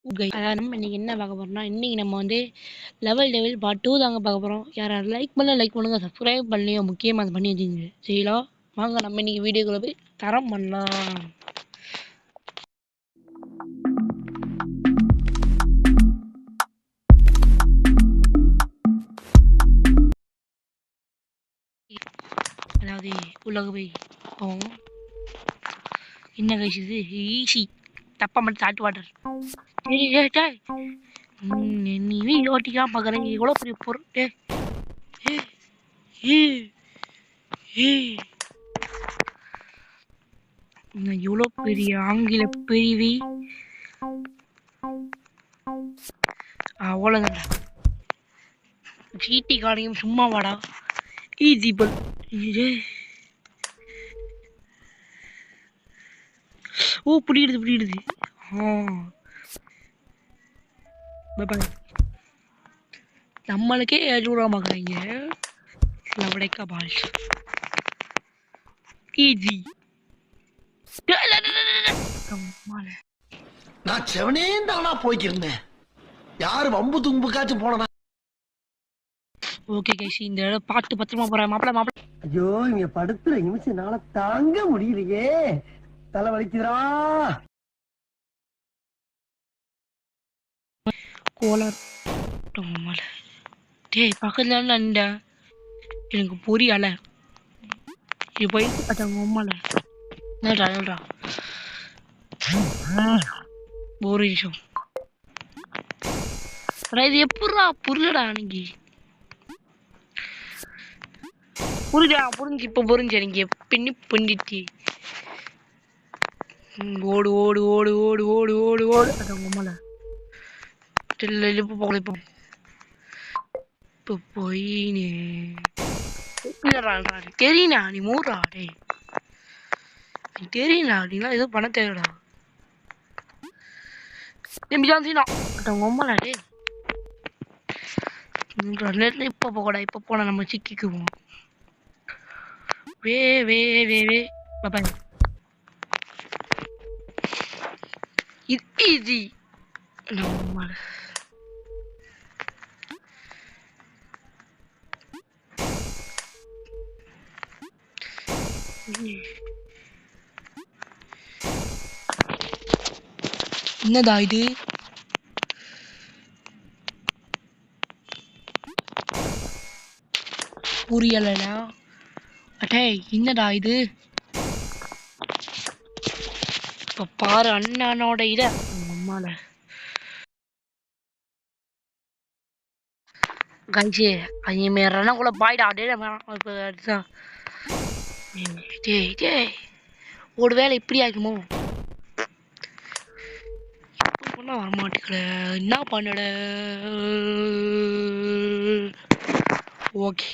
அதான் நம்ம இன்னைக்கு என்ன பார்க்க போறோம்னா, இன்னைக்கு நம்ம வந்து லெவல் டெவில் பார்ட் 2 தாங்க பார்க்க போறோம். யார் யார் லைக் பண்ணல லைக் பண்ணுங்க, சப்ஸ்கிரைப் பண்ணலையோ முக்கியமா அது பண்ணி வச்சுங்க. சரிங்களா? வாங்க நம்ம இன்னைக்கு வீடியோக்குள்ள போய் தரம் பண்ணலாம். அதாவது உலக போய் போவோம். என்ன கைஸ் இது ஈஸி தப்பா மட்டும் சால்ட் வாட்டர். நீ ஓட்டிக்கலாம் பார்க்குறேன். எவ்வளோ பெரிய பொருள். எவ்வளோ பெரிய ஆங்கில பிரிவி. அவ்வளோதான்டா. ஜிடி காரையும் சும்மா வாடா. ஈஸி பல். ஓ புரியுது. நம்மளுக்கே 7 ரூபா பார்க்குறீங்க. லவடைக்கா பால்ஸ் ஈஸி. நான் செவனே தானா போய்க்கிருந்தேன். யாரு வம்பு தும்புக்காச்சும் போனா. ஓகே கைஸ், இந்த பாட்டு பத்திரமா போறேன். மாப்பிள ஐயோ இங்க படுத்துற நிமிஷம் நாள தாங்க முடியலையே. தலை வலிக்குதுடா. கோலர் டேய் பக்கத்துல நண்டா எனக்கு புரியல. இது போய் அத்தவங்க உம்மால என்னடா ஒரு நிமிஷம். இது எப்படா புரியலடா அன்னைக்கு. புரிஞ்சு இப்ப புரிஞ்சு எனக்கு பின்னி பண்ணிட்டு. ஓடு ஓடு ஓடு ஓடு ஓடு ஓடு ஓடு அத்தவங்க உம்மால இப்போ போய் நீ தெரியுண்ணா நீ மூடுறா. டே தெரியுண்ணா நீலாம் ஏதோ பண்ண தேவைடா. உம்மலா டே இப்ப போகடா. இப்ப போனா நம்ம சிக்கிக்குவோம். வே வே வே வே பாய். இது ஈஸி. நம்ம என்னடா இது? புரியலடா. அடே என்னடா இது? இப்ப பாரு அண்ணனோட இத அம்மால கைஜி ஐய மேறனா கூட பாய்டா. டேய் ஒரு வேலை இப்படி ஆகுமோ? பண்ண வரமாட்டேங்கல. என்ன பண்ணட? ஓகே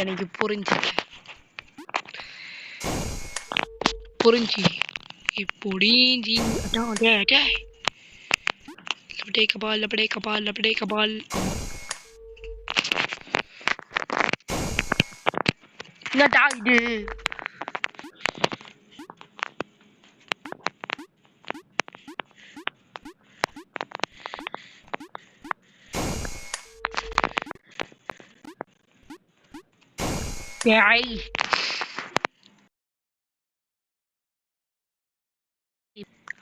எனக்கு புரிஞ்சு இப்படிஞ்சி. லபடே கபால். என்னடா இது?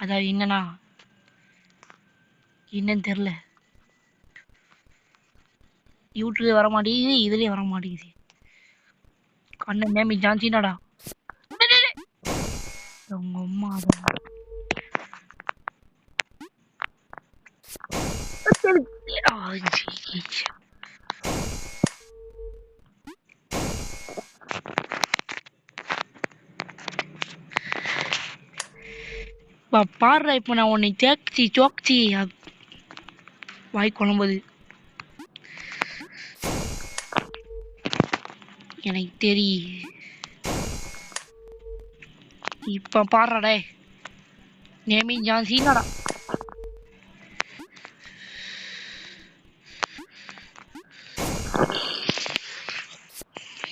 அதாவது என்னன்னா என்னன்னு தெரியல. யூடியூப்ல வர மாட்டேங்குது, இதுலயும் வர மாட்டேங்குது. கண்ணன் நேமி ஜான்சினாடா. உங்க அம்மா பாடுறா. இப்ப நான் உன்னை சோக்சி வாய் குழம்புது. எனக்கு தெரியும். இப்ப பாடுறாடே நேமி ஜான்சினாடா.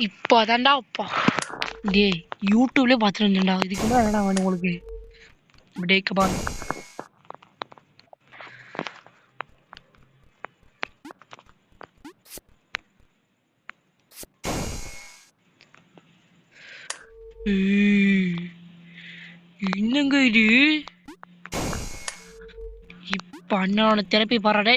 இப்போ அதான்டா அப்பா டேய் யூடியூப்லேயே பார்த்துட்டு வந்தேன்டா. இதுக்கு மேலே என்னடா வேணும் உங்களுக்கு? டே கபால். என்னங்க இது? இப்ப அண்ணனோட தெரப்பி பாராடே.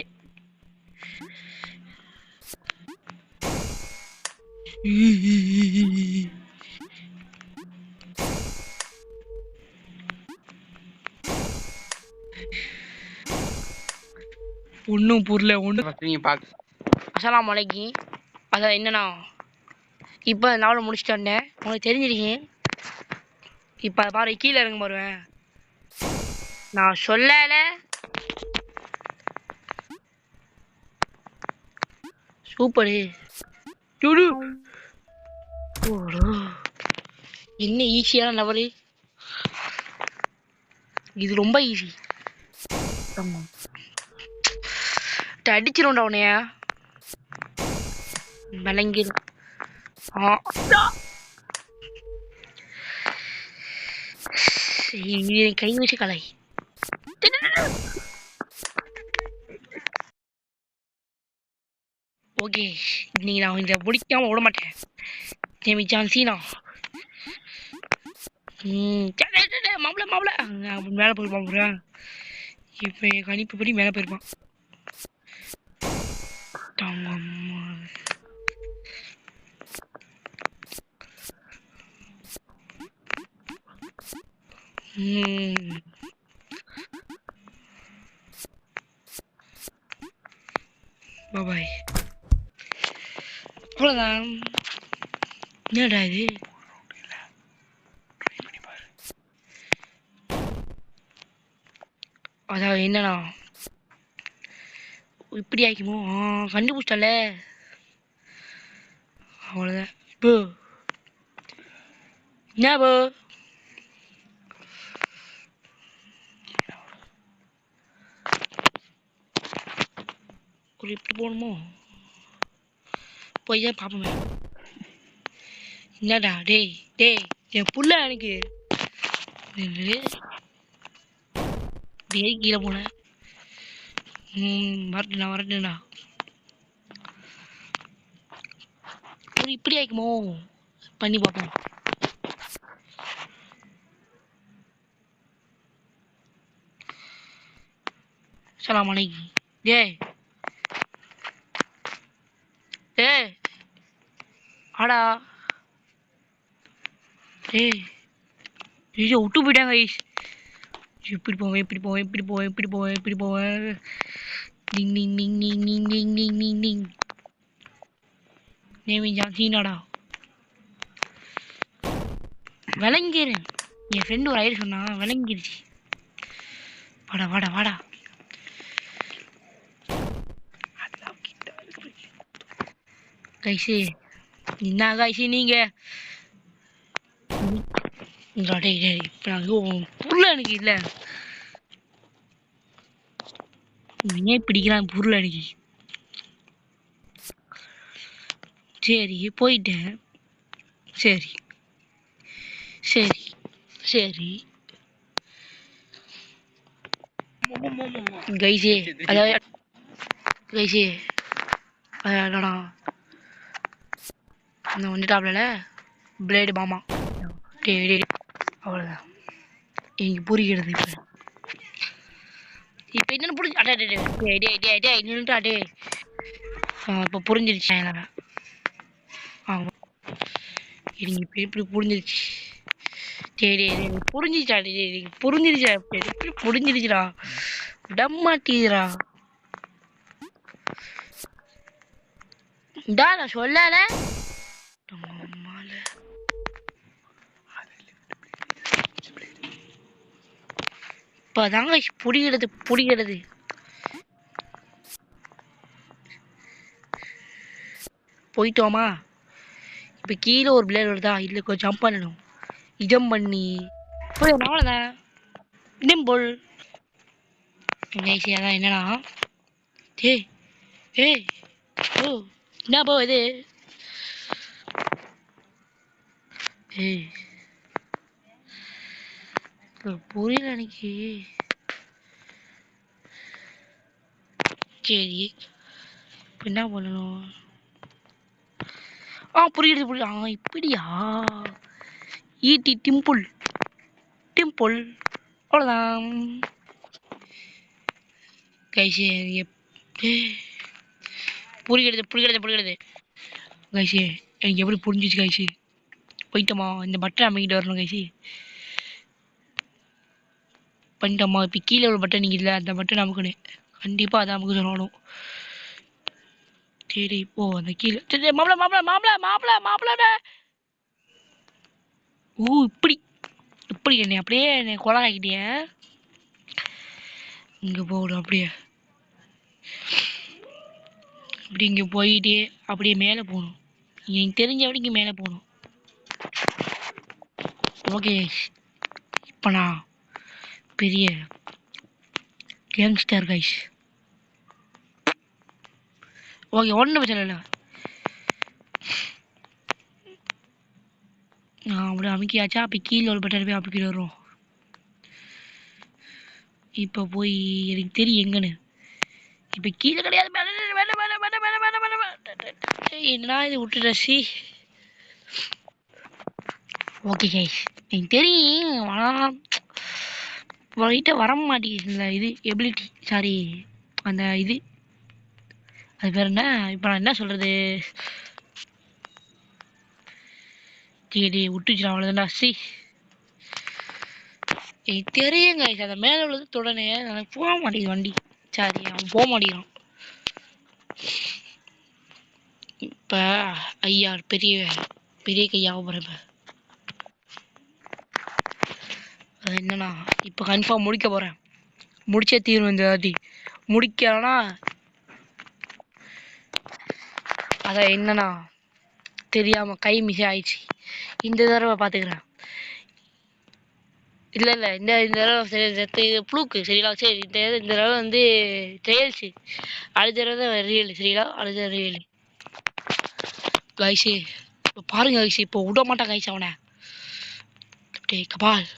ஒன்றும் புரியல ஒன்று. அஸ்ஸலாமு அலைக்கும். அதான் என்னண்ணா, இப்போ நாவலை முடிச்சுட்டு வந்தேன். உங்களுக்கு தெரிஞ்சிருக்கேன். இப்போ அதை பாரு, கீழே இறங்க பாருவேன். நான் சொல்லல. சூப்பரு. என்ன ஈஸியான லெவலு இது, ரொம்ப ஈஸி. அடிச்சிரும்டா உன்னைய, விளங்கிடும். கை வச்சு கலை. ஓகே, இன்னைக்கு நான் இதை முடிக்காம விட மாட்டேன். நேமி ஜான்சினா. மாப்பிள மாப்பிள மேலே போயிருப்பான். இப்போ என் கணிப்புப்படி மேலே போயிருப்பான். பாய். அவ்வளோதான். என்னடா இது? அதாவது என்னண்ணா, இப்படி ஆகிக்குமோ? கண்டுபிடிச்சிட்டல, அவ்வளோதான். இப்போ என்ன போ ஒரு இப்படி போகணுமோ? போய் தான் பார்ப்போமே. என்னடா டேய் டேய், என் புள்ள எனக்கு டேய் கீழே போனேன். வரட்டுண்ணா. ஒரு இப்படி ஆயிக்குமோ? பண்ணி பார்ப்போம். அஸ்ஸலாமு அலைக்கும். டேய் டேய் ஆடா. டேய் ஐயோ, விட்டு போயிட்டாங்க. இப்படி போவேன், இப்படி போவேன், இப்படி போவேன், இப்படி போவேன், இப்படி போவேன். டிங் டிங் டிங் டிங் டிங் டிங் டிங் டிங் டிங். நேமி ஜான்சினாடா. விளங்கிரு. என் ஃப்ரெண்டு ஒரு ஐடியா சொன்னா, விளங்கிருச்சு. வாடா வாடா வாடா. கைசி என்ன கைசி நீங்க? இப்போ நான் புரியல எனக்கு. இல்லை ஏன் பிடிக்கிறான் புரியல எனக்கு. சரி போயிட்டேன். சரி சரி சரி கைசி, அதாவது கைசி அடடா, அந்த வந்துட்டாப்ல பிளேடு மாமா. டே டே, அவ்வளோதான். எனக்கு புரிகிறது. இப்போ என்னென்னு புரிஞ்சு அடே டே டே டே டே டே நின்றுட்டா. டே இப்போ புரிஞ்சிருச்சு. ஆமாம், எனக்கு இப்போ எப்படி புரிஞ்சிருச்சு. டே டே புரிஞ்சிச்சா? டே புரிஞ்சிருச்சா? எப்படி புரிஞ்சிருச்சுடா? விடமாட்டீரா டா, நான் சொல்லல. இப்பதாங்க புரிகிறது. போயிட்டோமா? இப்போ கீழே ஒரு பிளேட் வருதா? இல்லை கொஞ்சம் ஜம்ப் பண்ணணும். ஜம்ப் பண்ணி போய் அவ்வளோதான். டிம்பிள் அதான் என்னன்னா, ஏய் ஏய் ஓ என்ன போ இது? ஏய் புரியல எனக்கு. சரி என்ன பண்ணணும்? புரியுது புரியுது. இப்படியா? ஈட்டி டிம்பிள் டிம்பிள் அவ்வளோதான் கைசி. புரிகிறது புரிகிறது புரிகிறது கைசி. எனக்கு எப்படி புரிஞ்சிச்சு கைசி? போயிட்டோமா? இந்த பட்டன் அமைக்கிட்டு வரணும் கைசி. பண்ணிட்டோமா? இப்போ கீழே ஒரு பட்டன் நீங்கள் இல்லை, அந்த பட்டன் அமுக்கணும். கண்டிப்பாக அதான் அமுக்க சொல்லணும். சரி இப்போ அந்த கீழே சரி மாப்பிள மாப்பிள மாப்பிள மாப்பிள மாப்பிள. இப்படி இப்படி என்னை அப்படியே என்னை கொலை ஆகிட்டிய. இங்கே போகணும் அப்படியே. அப்படி இங்கே போயிட்டு அப்படியே மேலே போகணும். எனக்கு தெரிஞ்ச வரைக்கும் மேலே போகணும். ஓகே இப்போ நான் பெரிய கேங்ஸ்டர் கைஸ். ஓகே ஒன்றும் பிரச்சனை இல்லை. அப்படியே அமைக்கியாச்சா? அப்போ கீழே ஒரு பட்டன் போய் அமைக்கிட்டு வரும். இப்போ போய் எனக்கு தெரியும் எங்கன்னு. இப்போ கீழே கிடையாது, என்னடா இது விட்டுடாசி. ஓகே கைஸ் எனக்கு தெரியும். ஆனால் வர மாட்டேங்குது இது எபிலிட்டி. சாரி அந்த இது அது பேர் என்ன? இப்போ நான் என்ன சொல்கிறது? சரி விட்டுச்சுடா அவ்வளோதான்டா. எனக்கு தெரியுங்க அதை மேலே உள்ளது தொடனே எனக்கு போக மாட்டேங்குது வண்டி. சரி அவன் போக மாட்டேங்கிறான். இப்போ ஐயா பெரிய பெரிய கையாக போகிறேன். இப்போ அது என்னன்னா இப்போ கன்ஃபார்ம் முடிக்க போகிறேன். முடிச்சே தீரும் இந்த வாட்டி. முடிக்கலன்னா அதான் என்னன்னா தெரியாமல் கை மிஸ் ஆயிடுச்சு. இந்த தடவை பார்த்துக்கிறேன். இல்லை இல்லை இந்த தடவை சரி இது ப்ளூக்கு சரிங்களா? சரி இந்த தடவை வந்து ட்ரையல்ஸு. அடுத்த தடவை தான் ரியல் சரிங்களா? அடுத்த ரியல் கைஸு. இப்போ பாருங்க கைஸு, இப்போ விட மாட்டான் கைஸ் அவனை. டே கபால்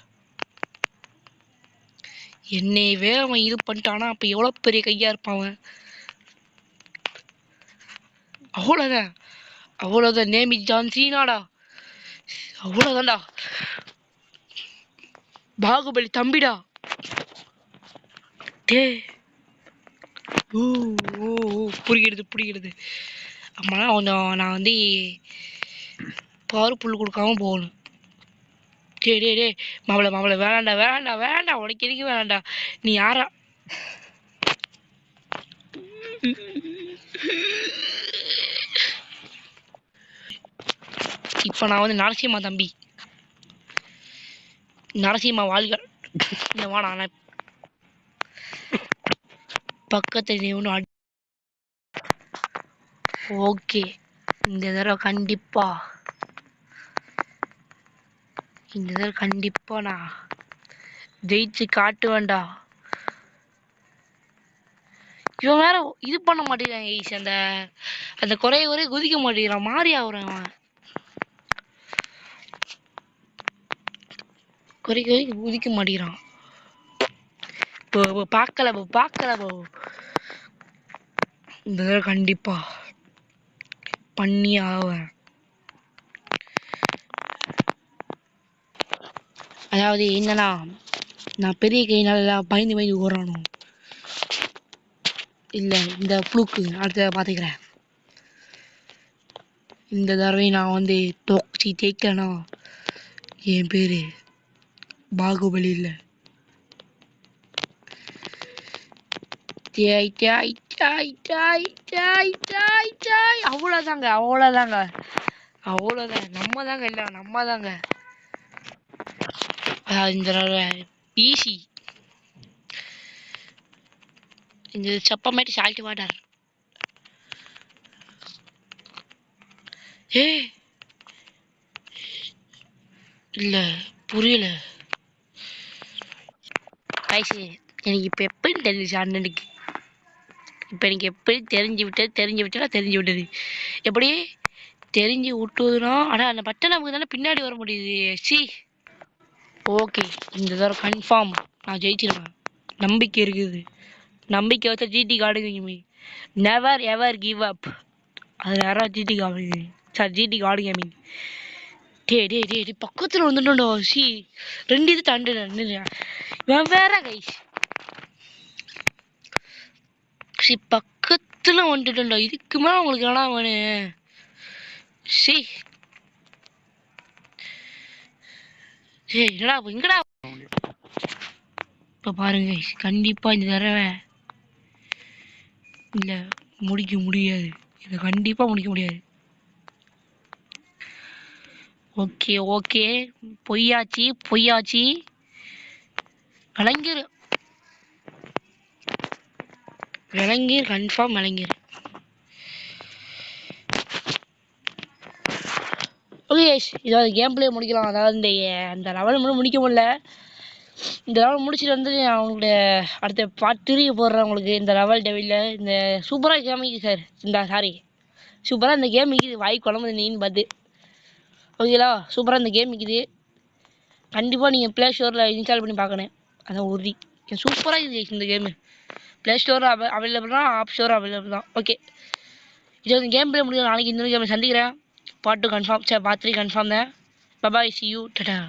என்னையவே அவன் இது பண்ணிட்டானா அப்போ எவ்வளோ பெரிய கையாக இருப்பான் அவன். அவ்வளோதான் அவ்வளோதான். நேமி ஜான் சீனாடா. அவ்வளோதான்டா. பாகுபலி தம்பிடா. டே புரிகிறது புரிகிறது. அம்மா கொஞ்சம் நான் வந்து பவர் புல் கொடுக்காம போகணும். டே டே டே மாப்பிள மாப்பிள வேணாண்டா வேணாண்டா வேண்டாம். உனக்கு எதுக்கு வேணாண்டா? நீ யாரா? இப்போ நான் வந்து நரசிம்மா தம்பி. நரசிம்மா வாழ்கள். இந்த வாடா நான் பக்கத்தில் ஒன்று. ஓகே இந்த தடவை கண்டிப்பா நான் ஜெயிச்சு காட்டுவேன்டா. இவன் வேற இது பண்ண மாட்டேங்கிறான். அந்த அந்த குறைய குதிக்க மாட்டேங்கிறான். மாறி ஆகுறான் அவன். குறைக்க குதிக்க மாட்டேங்கிறான். பார்க்கல இந்த தடவை கண்டிப்பா பண்ணி ஆவேன். அதாவது என்னன்னா நான் பெரிய கையினால பயந்து ஓடணும். இல்லை இந்த புளுக்கு அடுத்த பார்த்துக்கிறேன். இந்த தடவை நான் வந்து ஜெயிக்கிறேன்னா என் பேர் பாகுபலி இல்லை. அவ்வளோதாங்க அவ்வளோதான். நம்ம தாங்க இல்லை நம்ம தாங்க. இந்த தடவை ஈஸி. இந்த சப்பமேட்டு சால்ட் வாட்டர். இல்லை புரியல கைஸ். எனக்கு இப்போ எப்படி தெரிஞ்சிச்சு அண்ணனுக்கு? இப்போ எனக்கு எப்படி தெரிஞ்சு விட்டது எப்படி தெரிஞ்சு விட்டுதுன்னா ஆனால் அந்த பட்டன் நமக்கு தானே பின்னாடி வர முடியுது. சி ஓகே, இந்த தடவை கன்ஃபார்ம் நான் ஜெயிச்சிருவேன். நம்பிக்கை இருக்குது. நம்பிக்கை வச்சா GT card never ever give up. அது யாராவது GT card sir GT card gaming. டே பக்கத்தில் வந்துட்டோண்டோ. சி 2 இது தாண்டு இவன் வேற கைஸ். சி பக்கத்தில் வந்துட்டோண்டோ. இதுக்கு மேலே உங்களுக்கு வேணா வேணு. சி என்னடா எங்கடா இப்போ பாருங்க கண்டிப்பாக இந்த தடவை இல்லை முடிக்க முடியாது. இதை கண்டிப்பாக முடிக்க முடியாது. ஓகே பொய்யாச்சி விளங்கீர் கன்ஃபார்ம் விளங்கீர். ஓகே இதாவது கேம் பிளே முடிக்கலாம். அதாவது அந்த லெவல் மட்டும் முடிக்க முடியல. இந்த லெவல் முடிச்சுட்டு வந்து அவங்களுடைய அடுத்த பார்ட் 3 போடுறேன் உங்களுக்கு. இந்த லெவல் டெவிலில் இந்த சூப்பராக கேம் சார். சூப்பராக இந்த கேம் இருக்குது. வாய் குழம்பு நீன்னு பார்த்து ஓகேலா. சூப்பராக இந்த கேம் இருக்குது. கண்டிப்பாக நீங்கள் ப்ளே ஸ்டோரில் இன்ஸ்டால் பண்ணி பார்க்கணும். அதான் உறுதி. சூப்பராக இருக்குது இந்த கேமு. ப்ளே ஸ்டோர் அவைலபிள் தான், ஆப் ஸ்டோர் அவைலபிள் தான். ஓகே இது வந்து கேம் பிளே முடியும். நாளைக்கு இன்னொரு கேமை சந்திக்கிறேன். Part 2 confirm. சரி பார்ட் 3 கன்ஃபார்ம் தான். பபாய் சி யூ டடா.